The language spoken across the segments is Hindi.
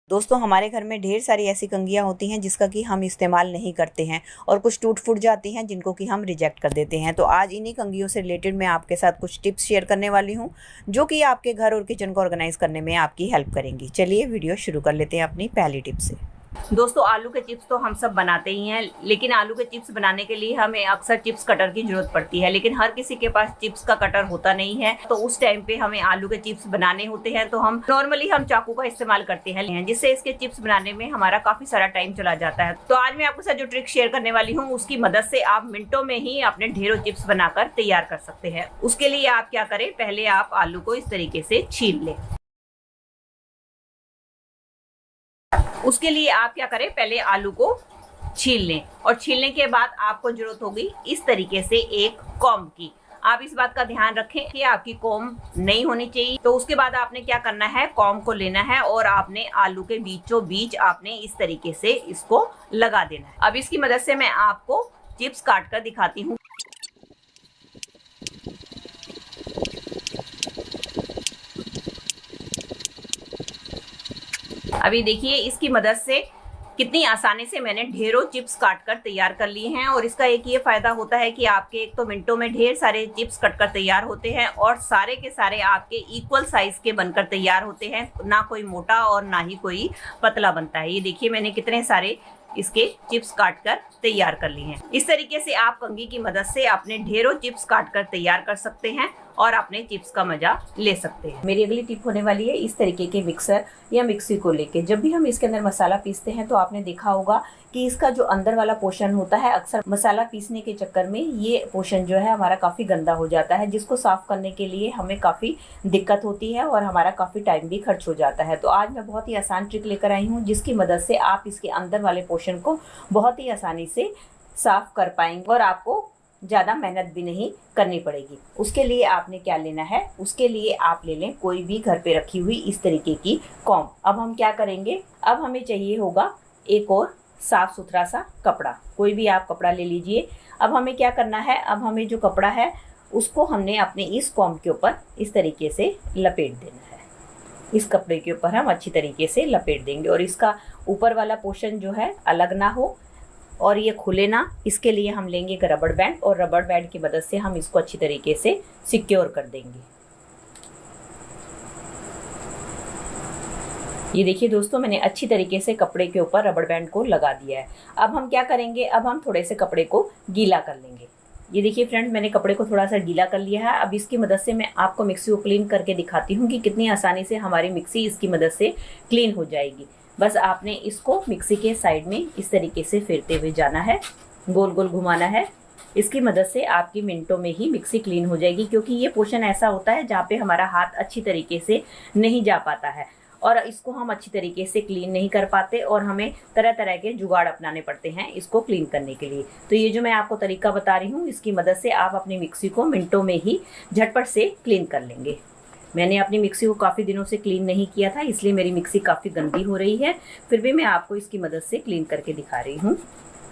दोस्तों हमारे घर में ढेर सारी ऐसी कंघियाँ होती हैं जिसका कि हम इस्तेमाल नहीं करते हैं और कुछ टूट फूट जाती हैं जिनको कि हम रिजेक्ट कर देते हैं। तो आज इन्हीं कंघियों से रिलेटेड मैं आपके साथ कुछ टिप्स शेयर करने वाली हूँ जो कि आपके घर और किचन को ऑर्गेनाइज करने में आपकी हेल्प करेंगी। चलिए वीडियो शुरू कर लेते हैं अपनी पहली टिप से। दोस्तों आलू के चिप्स तो हम सब बनाते ही हैं, लेकिन आलू के चिप्स बनाने के लिए हमें अक्सर चिप्स कटर की जरूरत पड़ती है, लेकिन हर किसी के पास चिप्स का कटर होता नहीं है। तो उस टाइम पे हमें आलू के चिप्स बनाने होते हैं तो हम नॉर्मली चाकू का इस्तेमाल करते हैं, जिससे इसके चिप्स बनाने में हमारा काफी सारा टाइम चला जाता है। तो आज मैं आपके साथ जो ट्रिक शेयर करने वाली हूँ उसकी मदद से आप मिनटों में ही अपने ढेरों चिप्स बनाकर तैयार कर सकते हैं। उसके लिए आप क्या करें, पहले आप आलू को इस तरीके से छील लें। उसके लिए आप क्या करें, पहले आलू को छील लें और छीलने के बाद आपको जरूरत होगी इस तरीके से एक कॉम्ब की। आप इस बात का ध्यान रखें कि आपकी कॉम्ब नहीं होनी चाहिए। तो उसके बाद आपने क्या करना है, कॉम्ब को लेना है और आपने आलू के बीचों बीच आपने इस तरीके से इसको लगा देना है। अब इसकी मदद से मैं आपको चिप्स काट कर दिखाती हूँ। अभी देखिए इसकी मदद से कितनी आसानी से मैंने ढेरों चिप्स काट कर तैयार कर लिए हैं। और इसका एक ये फायदा होता है कि आपके एक तो मिनटों में ढेर सारे चिप्स कटकर तैयार होते हैं और सारे के सारे आपके इक्वल साइज के बनकर तैयार होते हैं, ना कोई मोटा और ना ही कोई पतला बनता है। ये देखिए मैंने कितने सारे इसके चिप्स काट कर तैयार कर लिए हैं। इस तरीके से आप कंघी की मदद से अपने ढेरों चिप्स काट कर तैयार कर सकते हैं और अपने चिप्स का मजा ले सकते हैं। मेरी अगली टिप होने वाली है इस तरीके के मिक्सर या मिक्सी को लेके। जब भी हम इसके अंदर मसाला पीसते हैं तो आपने देखा होगा कि इसका जो अंदर वाला पोर्शन होता है, अक्सर मसाला पीसने के चक्कर में ये पोर्शन जो है हमारा काफ़ी गंदा हो जाता है, जिसको साफ़ करने के लिए हमें काफ़ी दिक्कत होती है और हमारा काफ़ी टाइम भी खर्च हो जाता है। तो आज मैं बहुत ही आसान ट्रिक लेकर आई हूँ जिसकी मदद से आप इसके अंदर वाले पोर्शन को बहुत ही आसानी से साफ़ कर पाएंगे और आपको ज़्यादा मेहनत भी नहीं करनी पड़ेगी। उसके लिए आपने क्या लेना है, उसके लिए आप ले लें कोई भी घर पे रखी हुई इस तरीके की कॉम्ब। अब हम क्या करेंगे, अब हमें चाहिए होगा एक और साफ सुथरा सा कपड़ा। कोई भी आप कपड़ा ले लीजिए। अब हमें क्या करना है, अब हमें जो कपड़ा है उसको हमने अपने इस कॉम्ब के ऊपर इस तरीके से लपेट देना है। इस कपड़े के ऊपर हम अच्छी तरीके से लपेट देंगे और इसका ऊपर वाला पोर्शन जो है अलग ना हो और ये खुले ना, इसके लिए हम लेंगे एक रबड़ बैंड और रबड़ बैंड की मदद से हम इसको अच्छी तरीके से सिक्योर कर देंगे। ये देखिए दोस्तों मैंने अच्छी तरीके से कपड़े के ऊपर रबड़ बैंड को लगा दिया है। अब हम क्या करेंगे, अब हम थोड़े से कपड़े को गीला कर लेंगे। ये देखिए फ्रेंड मैंने कपड़े को थोड़ा सा गीला कर लिया है। अब इसकी मदद से मैं आपको मिक्सी को क्लीन करके दिखाती हूँ कि कितनी आसानी से हमारी मिक्सी इसकी मदद से क्लीन हो जाएगी। बस आपने इसको मिक्सी के साइड में इस तरीके से फेरते हुए जाना है, गोल गोल घुमाना है। इसकी मदद से आपकी मिनटों में ही मिक्सी क्लीन हो जाएगी, क्योंकि ये पोर्शन ऐसा होता है जहाँ पे हमारा हाथ अच्छी तरीके से नहीं जा पाता है और इसको हम अच्छी तरीके से क्लीन नहीं कर पाते और हमें तरह तरह के जुगाड़ अपनाने पड़ते हैं इसको क्लीन करने के लिए। तो ये जो मैं आपको तरीका बता रही हूँ इसकी मदद से आप अपनी मिक्सी को मिनटों में ही झटपट से क्लीन कर लेंगे। मैंने अपनी मिक्सी को काफ़ी दिनों से क्लीन नहीं किया था, इसलिए मेरी मिक्सी काफ़ी गंदी हो रही है, फिर भी मैं आपको इसकी मदद से क्लीन करके दिखा रही हूँ।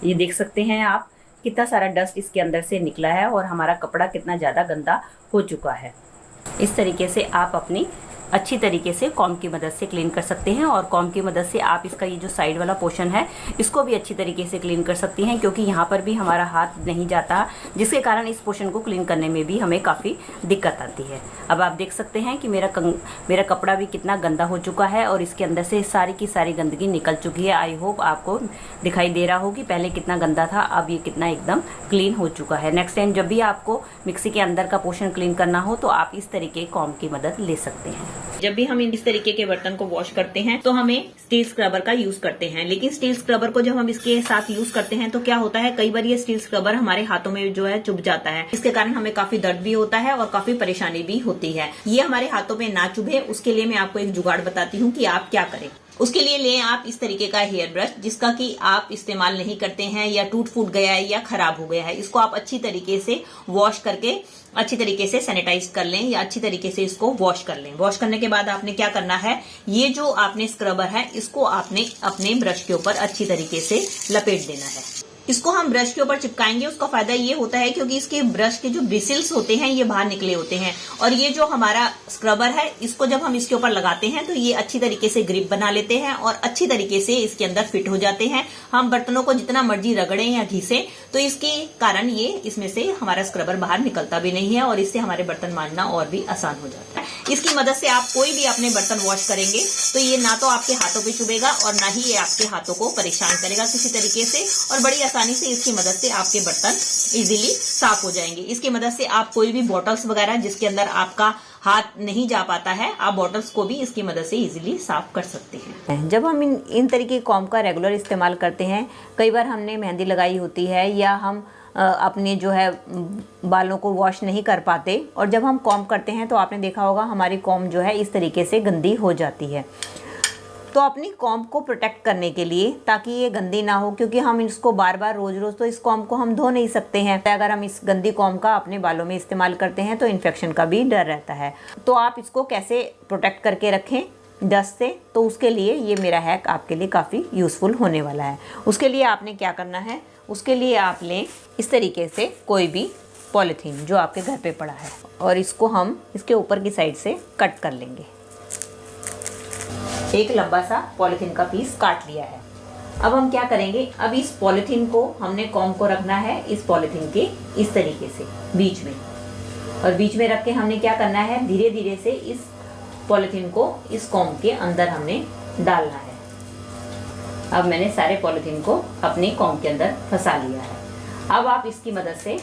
ये देख सकते हैं आप कितना सारा डस्ट इसके अंदर से निकला है और हमारा कपड़ा कितना ज़्यादा गंदा हो चुका है। इस तरीके से आप अपनी अच्छी तरीके से कॉम्ब की मदद से क्लीन कर सकते हैं और कॉम्ब की मदद से आप इसका ये जो साइड वाला पोर्शन है इसको भी अच्छी तरीके से क्लीन कर सकती हैं, क्योंकि यहाँ पर भी हमारा हाथ नहीं जाता, जिसके कारण इस पोर्शन को क्लीन करने में भी हमें काफ़ी दिक्कत आती है। अब आप देख सकते हैं कि मेरा कपड़ा भी कितना गंदा हो चुका है और इसके अंदर से सारी की सारी गंदगी निकल चुकी है। आई होप आपको दिखाई दे रहा हो कि पहले कितना गंदा था, अब ये कितना एकदम क्लीन हो चुका है। नेक्स्ट टाइम जब भी आपको मिक्सी के अंदर का पोर्शन क्लीन करना हो तो आप इस तरीके कॉम्ब की मदद ले सकते हैं। जब भी हम इस तरीके के बर्तन को वॉश करते हैं तो हमें स्टील स्क्रबर का यूज करते हैं, लेकिन स्टील स्क्रबर को जब हम इसके साथ यूज करते हैं तो क्या होता है, कई बार ये स्टील स्क्रबर हमारे हाथों में जो है चुभ जाता है। इसके कारण हमें काफी दर्द भी होता है और काफी परेशानी भी होती है। ये हमारे हाथों में ना चुभे उसके लिए मैं आपको एक जुगाड़ बताती हूँ कि आप क्या करें। उसके लिए लें आप इस तरीके का हेयर ब्रश जिसका कि आप इस्तेमाल नहीं करते हैं या टूट फूट गया है या खराब हो गया है। इसको आप अच्छी तरीके से वॉश करके अच्छी तरीके से सैनिटाइज कर लें या अच्छी तरीके से इसको वॉश कर लें। वॉश करने के बाद आपने क्या करना है, ये जो आपने स्क्रबर है इसको आपने अपने ब्रश के ऊपर अच्छी तरीके से लपेट देना है। इसको हम ब्रश के ऊपर चिपकाएंगे। उसका फायदा ये होता है क्योंकि इसके ब्रश के जो ब्रिसल्स होते हैं ये बाहर निकले होते हैं, और ये जो हमारा स्क्रबर है इसको जब हम इसके ऊपर लगाते हैं तो ये अच्छी तरीके से ग्रिप बना लेते हैं और अच्छी तरीके से इसके अंदर फिट हो जाते हैं। हम बर्तनों को जितना मर्जी रगड़ें या घिसें तो इसके कारण ये इसमें से हमारा स्क्रबर बाहर निकलता भी नहीं है और इससे हमारे बर्तन मांजना और भी आसान हो जाता है। इसकी मदद से आप कोई भी अपने बर्तन वॉश करेंगे तो ये ना तो आपके हाथों पे चुभेगा और ना ही ये आपके हाथों को परेशान करेगा किसी तरीके से, और बड़ी आसानी से इसकी मदद से आपके बर्तन इजीली साफ हो जाएंगे। इसकी मदद से आप कोई भी बॉटल्स वगैरह जिसके अंदर आपका हाथ नहीं जा पाता है, आप बॉटल्स को भी इसकी मदद से इजीली साफ कर सकते हैं। जब हम इन तरीके कॉम्ब का रेगुलर इस्तेमाल करते हैं, कई बार हमने मेहंदी लगाई होती है या हम अपने जो है बालों को वॉश नहीं कर पाते, और जब हम कॉम्ब करते हैं तो आपने देखा होगा हमारी कॉम्ब जो है इस तरीके से गंदी हो जाती है। तो अपनी कॉम्ब को प्रोटेक्ट करने के लिए, ताकि ये गंदी ना हो, क्योंकि हम इसको बार बार रोज रोज तो इस कॉम्ब को हम धो नहीं सकते हैं, अगर हम इस गंदी कॉम्ब का अपने बालों में इस्तेमाल करते हैं तो इन्फेक्शन का भी डर रहता है। तो आप इसको कैसे प्रोटेक्ट करके रखें डस्ट से, तो उसके लिए ये मेरा हैक आपके लिए काफ़ी यूज़फुल होने वाला है। उसके लिए आपने क्या करना है, उसके लिए आप लें इस तरीके से कोई भी पॉलीथीन जो आपके घर पे पड़ा है, और इसको हम इसके ऊपर की साइड से कट कर लेंगे। एक लंबा सा पॉलीथीन का पीस काट लिया है। अब हम क्या करेंगे, अब इस पॉलीथीन को हमने कॉम्ब को रखना है इस पॉलीथीन के इस तरीके से बीच में, और बीच में रख के हमने क्या करना है, धीरे धीरे से इस पॉलीथीन को इस कॉम्ब के अंदर हमने डालना है। अब मैंने सारे पॉलीथीन को अपने कॉम्ब के अंदर फंसा लिया है। अब आप इसकी मदद से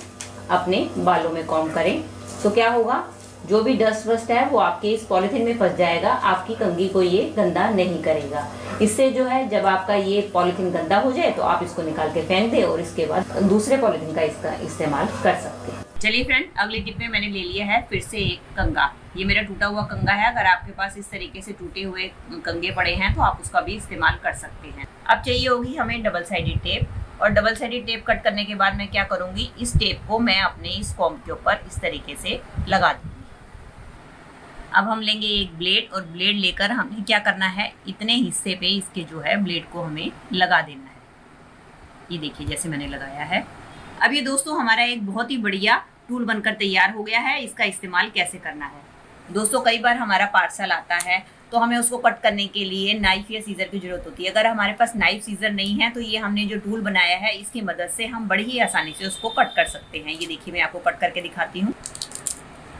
अपने बालों में कॉम्ब करें तो क्या होगा, जो भी डस्ट वस्ट है वो आपके इस पॉलीथीन में फंस जाएगा, आपकी कंघी को ये गंदा नहीं करेगा। इससे जो है जब आपका ये पॉलीथीन गंदा हो जाए तो आप इसको निकाल के फेंक दें और इसके बाद दूसरे पॉलीथीन का इसका इस्तेमाल कर सकते हैं। चलिए फ्रेंड, अगले टिप में मैंने ले लिया है फिर से एक कंघा। ये मेरा टूटा हुआ कंघा है। अगर आपके पास इस तरीके से टूटे हुए कंघे पड़े हैं तो आप उसका भी इस्तेमाल कर सकते हैं। अब चाहिए होगी हमें डबल साइडेड टेप, और डबल साइडेड टेप कट करने के बाद मैं क्या करूंगी, इस टेप को मैं अपने इस कॉम्ब के ऊपर इस तरीके से लगा दूंगी। अब हम लेंगे एक ब्लेड, और ब्लेड लेकर हमें क्या करना है, इतने हिस्से पे इसके जो है ब्लेड को हमें लगा देना है। ये देखिए जैसे मैंने लगाया है। अब ये दोस्तों हमारा एक बहुत ही बढ़िया टूल बनकर तैयार हो गया है। इसका इस्तेमाल कैसे करना है दोस्तों, कई बार हमारा पार्सल आता है तो हमें उसको कट करने के लिए नाइफ या सीजर की जरूरत होती है। अगर हमारे पास नाइफ सीजर नहीं है तो ये हमने जो टूल बनाया है इसकी मदद से हम बड़ी ही आसानी से उसको कट कर सकते हैं। ये देखिए मैं आपको कट करके दिखाती हूँ।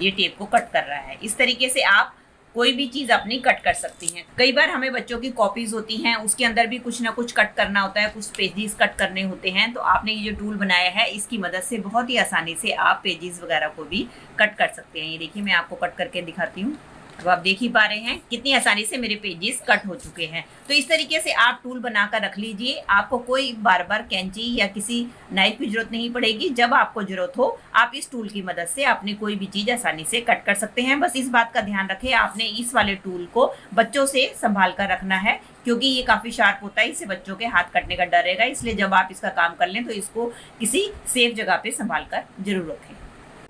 ये टेप को कट कर रहा है। इस तरीके से आप कोई भी चीज अपनी कट कर सकती हैं। कई बार हमें बच्चों की कॉपीज होती हैं, उसके अंदर भी कुछ ना कुछ कट करना होता है, कुछ पेजेस कट करने होते हैं, तो आपने ये जो टूल बनाया है इसकी मदद से बहुत ही आसानी से आप पेजेस वगैरह को भी कट कर सकते हैं। ये देखिए मैं आपको कट करके दिखाती हूँ। अब आप देख ही पा रहे हैं कितनी आसानी से मेरे पेजेस कट हो चुके हैं। तो इस तरीके से आप टूल बनाकर रख लीजिए। आपको कोई बार बार कैंची या किसी नाइफ की जरूरत नहीं पड़ेगी। जब आपको जरूरत हो आप इस टूल की मदद से अपनी कोई भी चीज आसानी से कट कर सकते हैं। बस इस बात का ध्यान रखें, आपने इस वाले टूल को बच्चों से संभाल कर रखना है, क्योंकि ये काफी शार्प होता है, इससे बच्चों के हाथ कटने का डर रहेगा। इसलिए जब आप इसका काम कर लें तो इसको किसी सेफ जगह पे संभाल कर जरूर रखें।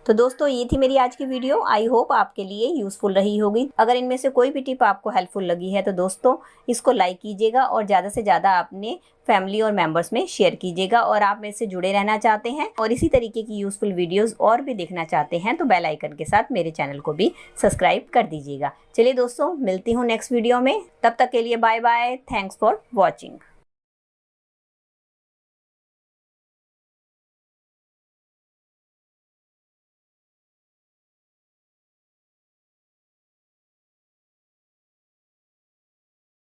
तो दोस्तों ये थी मेरी आज की वीडियो। आई होप आपके लिए यूजफुल रही होगी। अगर इनमें से कोई भी टिप आपको हेल्पफुल लगी है तो दोस्तों इसको लाइक कीजिएगा और ज़्यादा से ज़्यादा अपने फैमिली और मेंबर्स में शेयर कीजिएगा। और आप मेरे से जुड़े रहना चाहते हैं और इसी तरीके की यूजफुल वीडियोस और भी देखना चाहते हैं तो बेल आइकन के साथ मेरे चैनल को भी सब्सक्राइब कर दीजिएगा। चलिए दोस्तों मिलती हूँ नेक्स्ट वीडियो में, तब तक के लिए bye bye. Thanks for watching.